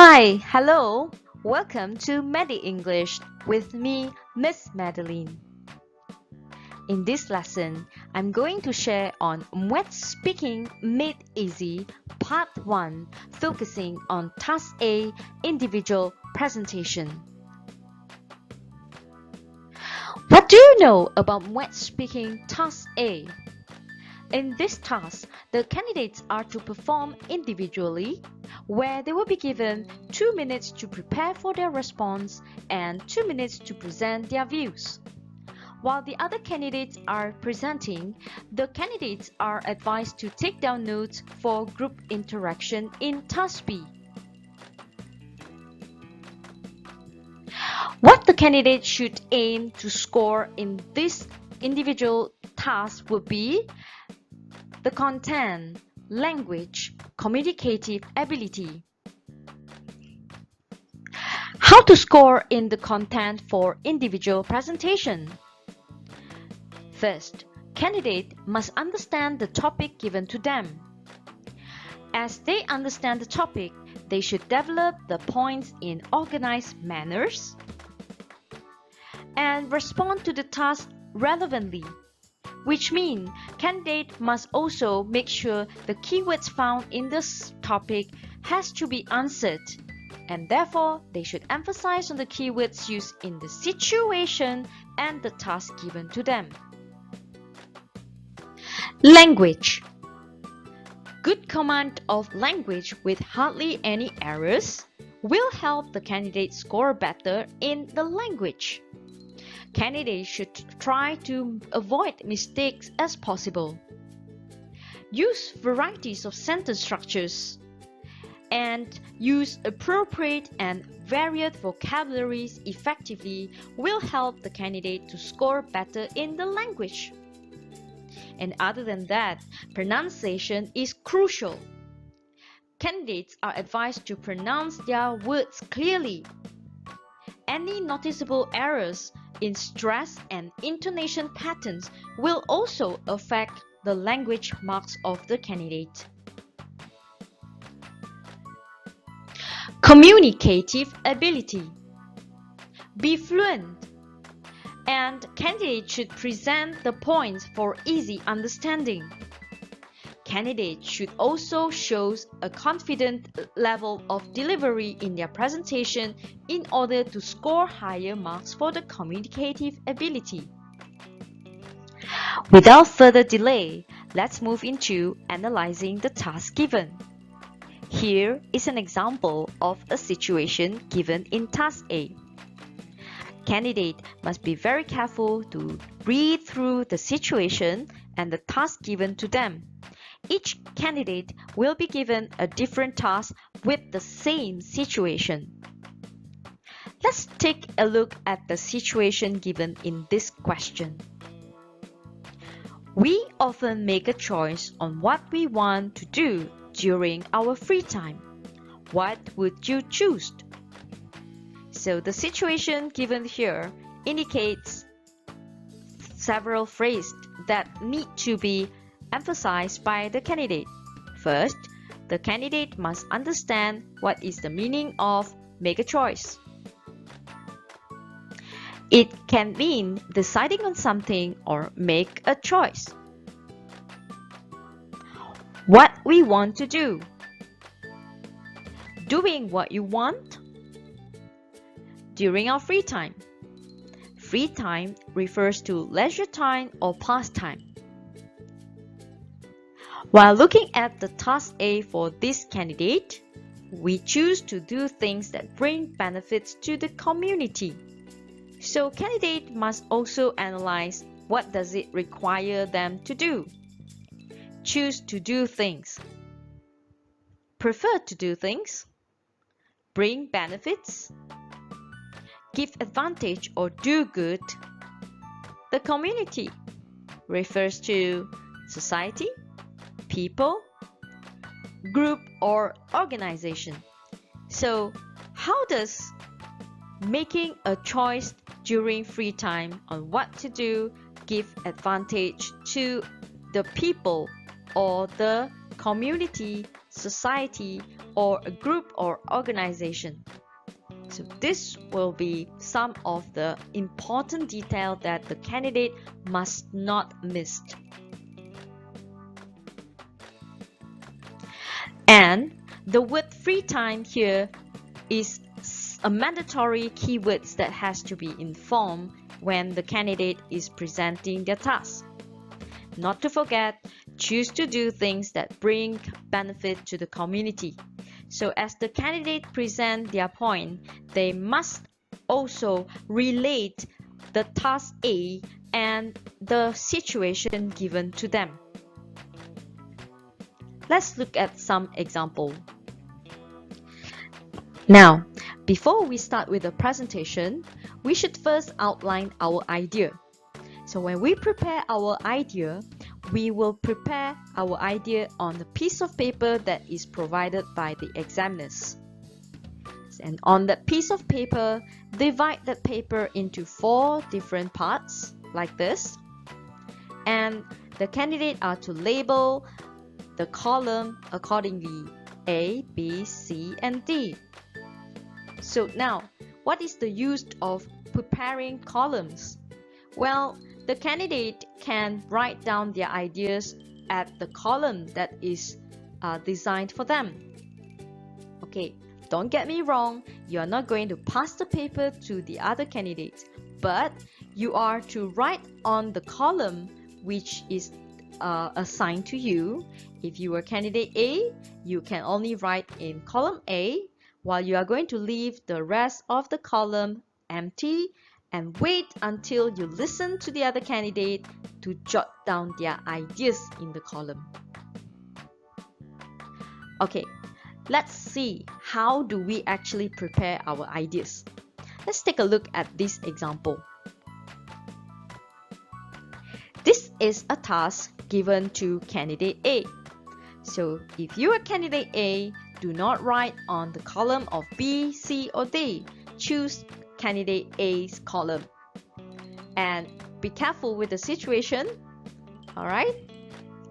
Hi, hello, welcome to Medi English with me, Miss Madeline. In this lesson, I'm going to share on MUET Speaking Made Easy Part 1, focusing on Task A, Individual Presentation. What do you know about MUET Speaking Task A? In this task, the candidates are to perform individually, where they will be given 2 minutes to prepare for their response and 2 minutes to present their views. While the other candidates are presenting, the candidates are advised to take down notes for group interaction in Task B. What the candidate should aim to score in this individual task would be the content, language, communicative ability. How to score in the content for individual presentation? First, candidate must understand the topic given to them. As they understand the topic, they should develop the points in organized manners and respond to the task relevantly, which means candidate must also make sure the keywords found in this topic has to be answered, and therefore they should emphasize on the keywords used in the situation and the task given to them. Language. Good command of language with hardly any errors will help the candidate score better in the language. Candidates should try to avoid mistakes as possible. Use varieties of sentence structures and use appropriate and varied vocabularies effectively will help the candidate to score better in the language. And other than that, pronunciation is crucial. Candidates are advised to pronounce their words clearly. Any noticeable errors in stress and intonation patterns will also affect the language marks of the candidate. Communicative ability. Be fluent, and candidates should present the points for easy understanding. Candidates should also show a confident level of delivery in their presentation in order to score higher marks for the communicative ability. Without further delay, let's move into analyzing the task given. Here is an example of a situation given in Task A. Candidate must be very careful to read through the situation and the task given to them. Each candidate will be given a different task with the same situation. Let's take a look at the situation given in this question. We often make a choice on what we want to do during our free time. What would you choose? So the situation given here indicates several phrases that need to be emphasized by the candidate. First, the candidate must understand what is the meaning of make a choice. It can mean deciding on something or make a choice. What we want to do. Doing what you want during our free time. Free time refers to leisure time or pastime. While looking at the task A for this candidate, we choose to do things that bring benefits to the community. So candidate must also analyze what does it require them to do. Choose to do things. Prefer to do things. Bring benefits. Give advantage or do good. The community refers to society, people, group or organization. So how does making a choice during free time on what to do give advantage to the people or the community, society, or a group or organization. So this will be some of the important detail that the candidate must not miss. And the word free time here is a mandatory keywords that has to be informed when the candidate is presenting their task. Not to forget, choose to do things that bring benefit to the community. So as the candidate present their point, they must also relate the task A and the situation given to them. Let's look at some example. Now, before we start with the presentation, we should first outline our idea. So when we prepare our idea, we will prepare our idea on a piece of paper that is provided by the examiners. And on that piece of paper, divide that paper into 4 different parts, like this. And the candidate are to label the column accordingly, A, B, C, and D. So now, what is the use of preparing columns? Well, the candidate can write down their ideas at the column that is designed for them. Okay, don't get me wrong, you are not going to pass the paper to the other candidates, but you are to write on the column which is assigned to you. If you are candidate A, you can only write in column A, while you are going to leave the rest of the column empty and wait until you listen to the other candidate to jot down their ideas in the column. Okay, let's see how do we actually prepare our ideas. Let's take a look at this example. This is a task given to candidate A. So if you are candidate A, do not write on the column of B, C, or D. Choose candidate A's column. And be careful with the situation, alright?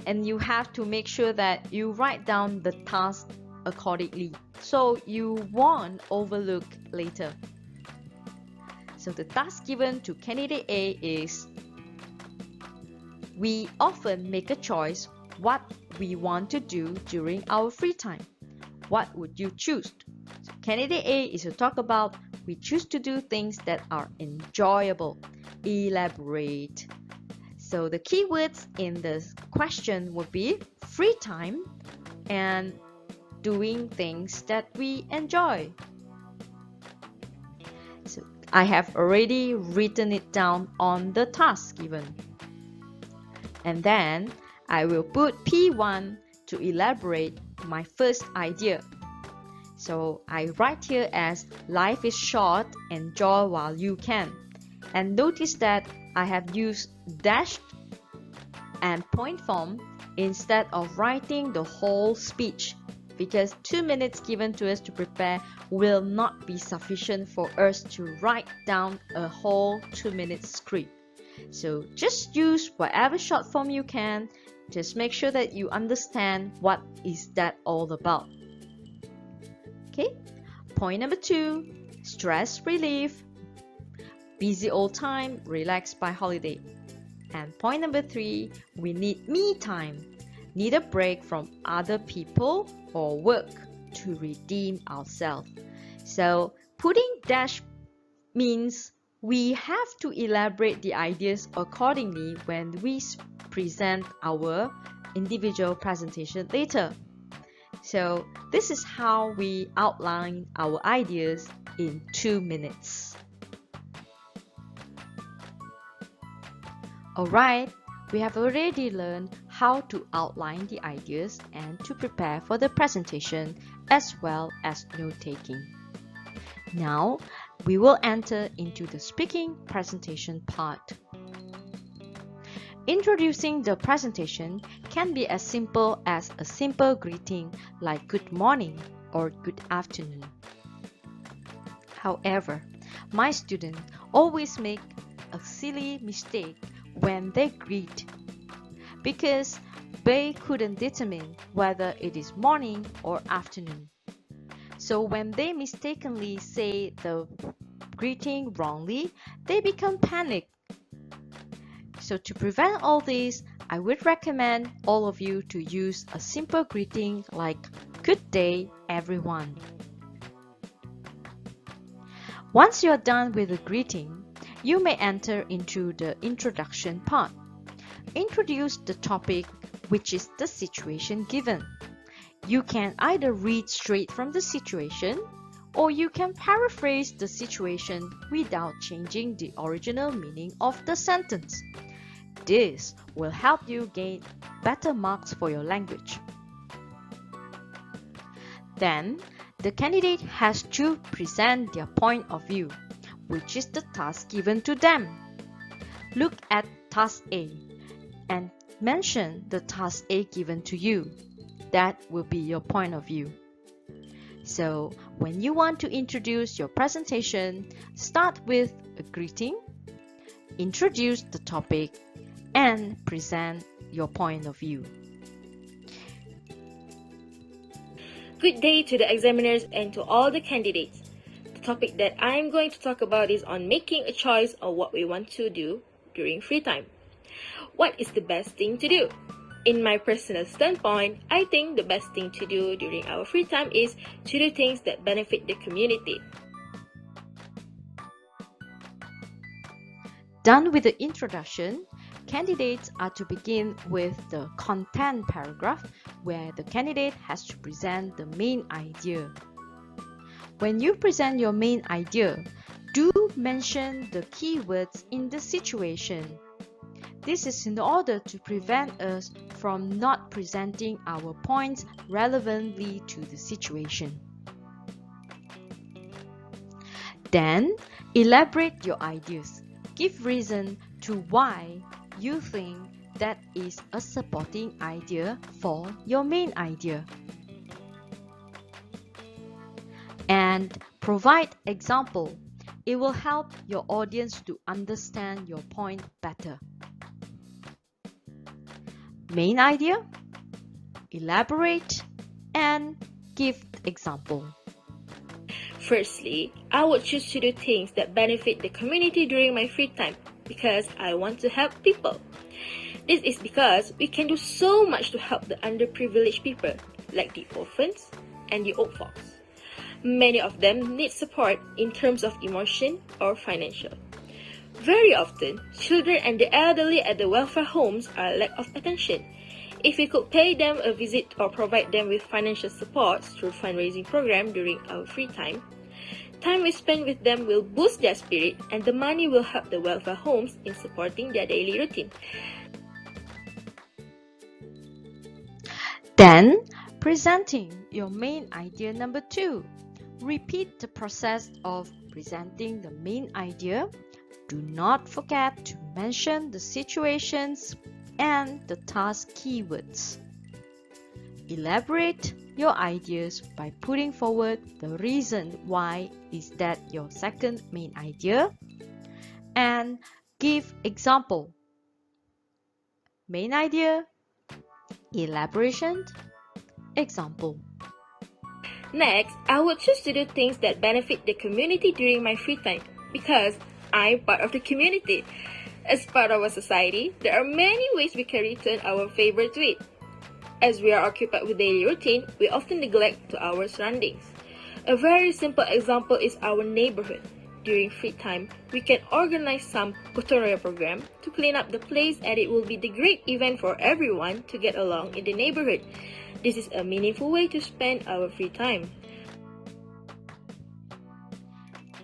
And you have to make sure that you write down the task accordingly, so you won't overlook later. So the task given to candidate A is, we often make a choice what we want to do during our free time. What would you choose? So candidate A is to talk about we choose to do things that are enjoyable. Elaborate. So the keywords in this question would be free time and doing things that we enjoy. So I have already written it down on the task given. And then I will put P1 to elaborate my first idea. So I write here as life is short, enjoy while you can. And notice that I have used dashed and point form instead of writing the whole speech, because 2 minutes given to us to prepare will not be sufficient for us to write down a whole 2-minute script. So just use whatever short form you can. Just make sure that you understand what is that all about. Okay, point number 2, stress relief. Busy old time, relax by holiday. And point number 3, we need me time. Need a break from other people or work to redeem ourselves. So putting dash means we have to elaborate the ideas accordingly when we present our individual presentation later. So this is how we outline our ideas in 2 minutes. Alright, we have already learned how to outline the ideas and to prepare for the presentation as well as note-taking. Now, we will enter into the speaking presentation part. Introducing the presentation can be as simple as a simple greeting like good morning or good afternoon. However, my students always make a silly mistake when they greet, because they couldn't determine whether it is morning or afternoon. So when they mistakenly say the greeting wrongly, they become panicked. So to prevent all this, I would recommend all of you to use a simple greeting like "Good day, everyone." Once you are done with the greeting, you may enter into the introduction part. Introduce the topic, which is the situation given. You can either read straight from the situation, or you can paraphrase the situation without changing the original meaning of the sentence. This will help you gain better marks for your language. Then, the candidate has to present their point of view, which is the task given to them. Look at task A and mention the task A given to you. That will be your point of view. So, when you want to introduce your presentation, start with a greeting, introduce the topic, and present your point of view. Good day to the examiners and to all the candidates. The topic that I'm going to talk about is on making a choice of what we want to do during free time. What is the best thing to do? In my personal standpoint, I think the best thing to do during our free time is to do things that benefit the community. Done with the introduction, candidates are to begin with the content paragraph where the candidate has to present the main idea. When you present your main idea, do mention the keywords in the situation. This is in order to prevent us from not presenting our points relevantly to the situation. Then, elaborate your ideas. Give reason to why you think that is a supporting idea for your main idea. And provide example. It will help your audience to understand your point better. Main idea, elaborate, and give example. Firstly, I would choose to do things that benefit the community during my free time because I want to help people. This is because we can do so much to help the underprivileged people, like the orphans and the old folks. Many of them need support in terms of emotion or financial. Very often, children and the elderly at the welfare homes are lack of attention. If we could pay them a visit or provide them with financial support through fundraising program during our free time we spend with them will boost their spirit and the money will help the welfare homes in supporting their daily routine. Then, presenting your main idea number 2. Repeat the process of presenting the main idea. Do not forget to mention the situations and the task keywords. Elaborate your ideas by putting forward the reason why is that your second main idea, and give example. Main idea, elaboration, example. Next, I would choose to do things that benefit the community during my free time because I'm part of the community. As part of our society, there are many ways we can return our favor to it. As we are occupied with daily routine, we often neglect to our surroundings. A very simple example is our neighborhood. During free time, we can organize some gotong program to clean up the place, and it will be the great event for everyone to get along in the neighborhood. This is a meaningful way to spend our free time.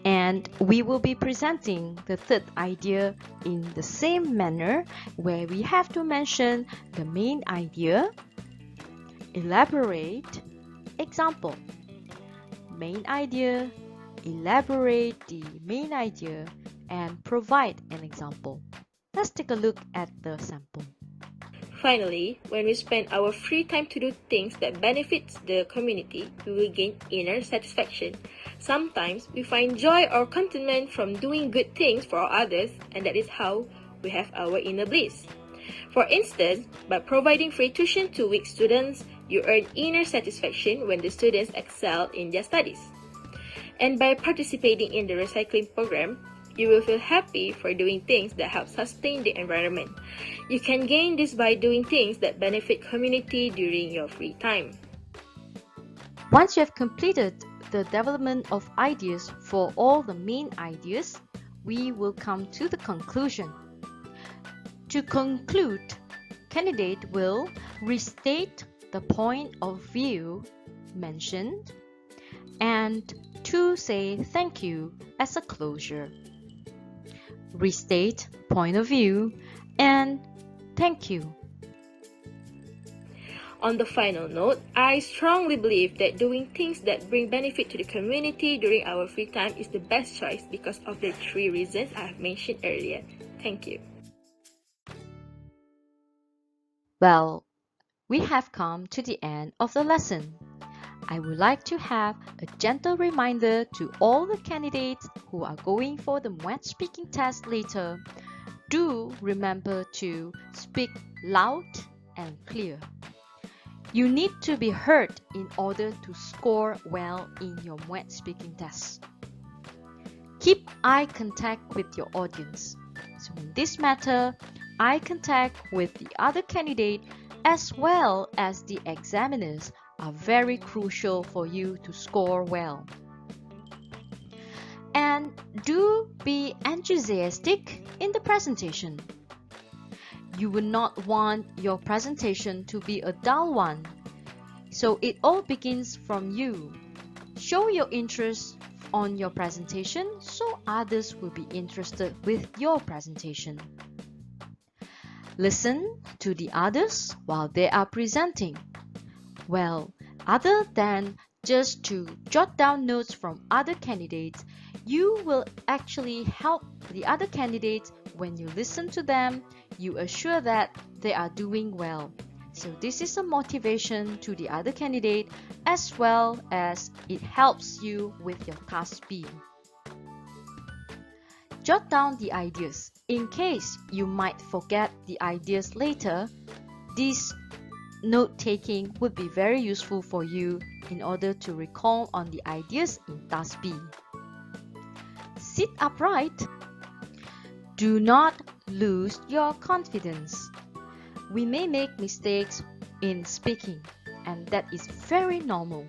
And we will be presenting the third idea in the same manner where we have to mention the main idea, elaborate, example. Main idea, elaborate the main idea, and provide an example. Let's take a look at the sample. Finally, when we spend our free time to do things that benefits the community, we will gain inner satisfaction. Sometimes we find joy or contentment from doing good things for others, and that is how we have our inner bliss. For instance, by providing free tuition to weak students, You earn inner satisfaction when the students excel in their studies. And by participating in the recycling program, you will feel happy for doing things that help sustain the environment. You can gain this by doing things that benefit community during your free time. Once you have completed the development of ideas for all the main ideas, we will come to the conclusion. To conclude, candidate will restate the point of view mentioned and to say thank you as a closure. Restate point of view and thank you. On the final note, I strongly believe that doing things that bring benefit to the community during our free time is the best choice because of the 3 reasons I have mentioned earlier. Thank you. Well, we have come to the end of the lesson. I would like to have a gentle reminder to all the candidates who are going for the MUET speaking test later. Do remember to speak loud and clear. You need to be heard in order to score well in your MUET speaking test. Keep eye contact with your audience. So in this matter, eye contact with the other candidate as well as the examiners are very crucial for you to score well. And do be enthusiastic in the presentation. You would not want your presentation to be a dull one. So it all begins from you. Show your interest on your presentation so others will be interested with your presentation. Listen to the others while they are presenting. Well, other than just to jot down notes from other candidates, you will actually help the other candidates when you listen to them. You assure that they are doing well. So this is a motivation to the other candidate as well as it helps you with your task B. Jot down the ideas. In case you might forget the ideas later, this note-taking would be very useful for you in order to recall on the ideas in task B. Sit upright. Do not lose your confidence. We may make mistakes in speaking, and that is very normal.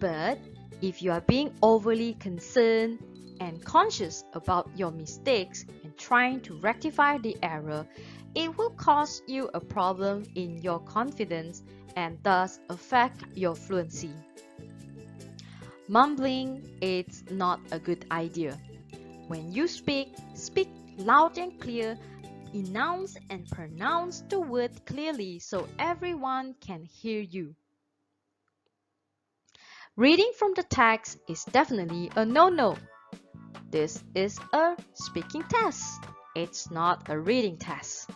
But if you are being overly concerned and conscious about your mistakes and trying to rectify the error, it will cause you a problem in your confidence and thus affect your fluency. Mumbling is not a good idea. When you speak, speak loud and clear. Enunciate and pronounce the word clearly so everyone can hear you. Reading from the text is definitely a no-no. This is a speaking test. It's not a reading test.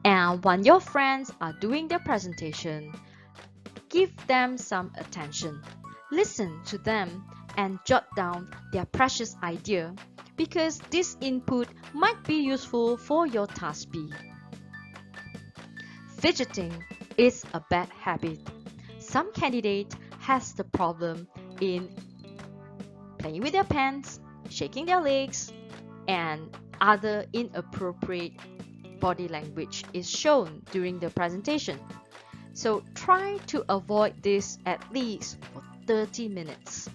And when your friends are doing their presentation, give them some attention. Listen to them and jot down their precious idea because this input might be useful for your task B. Fidgeting is a bad habit. Some candidate has the problem in playing with their pens, shaking their legs, and other inappropriate body language is shown during the presentation. So try to avoid this at least for 30 minutes.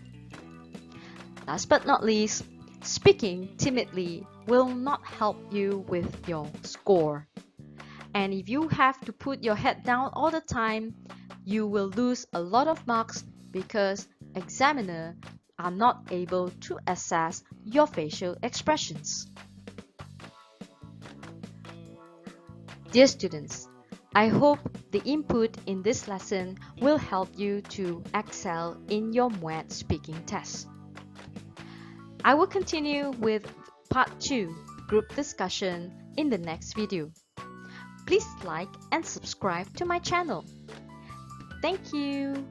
Last but not least, speaking timidly will not help you with your score. And if you have to put your head down all the time, you will lose a lot of marks because examiners are not able to assess your facial expressions. Dear students, I hope the input in this lesson will help you to excel in your MUET speaking test. I will continue with part 2, group discussion, in the next video. Please like and subscribe to my channel. Thank you.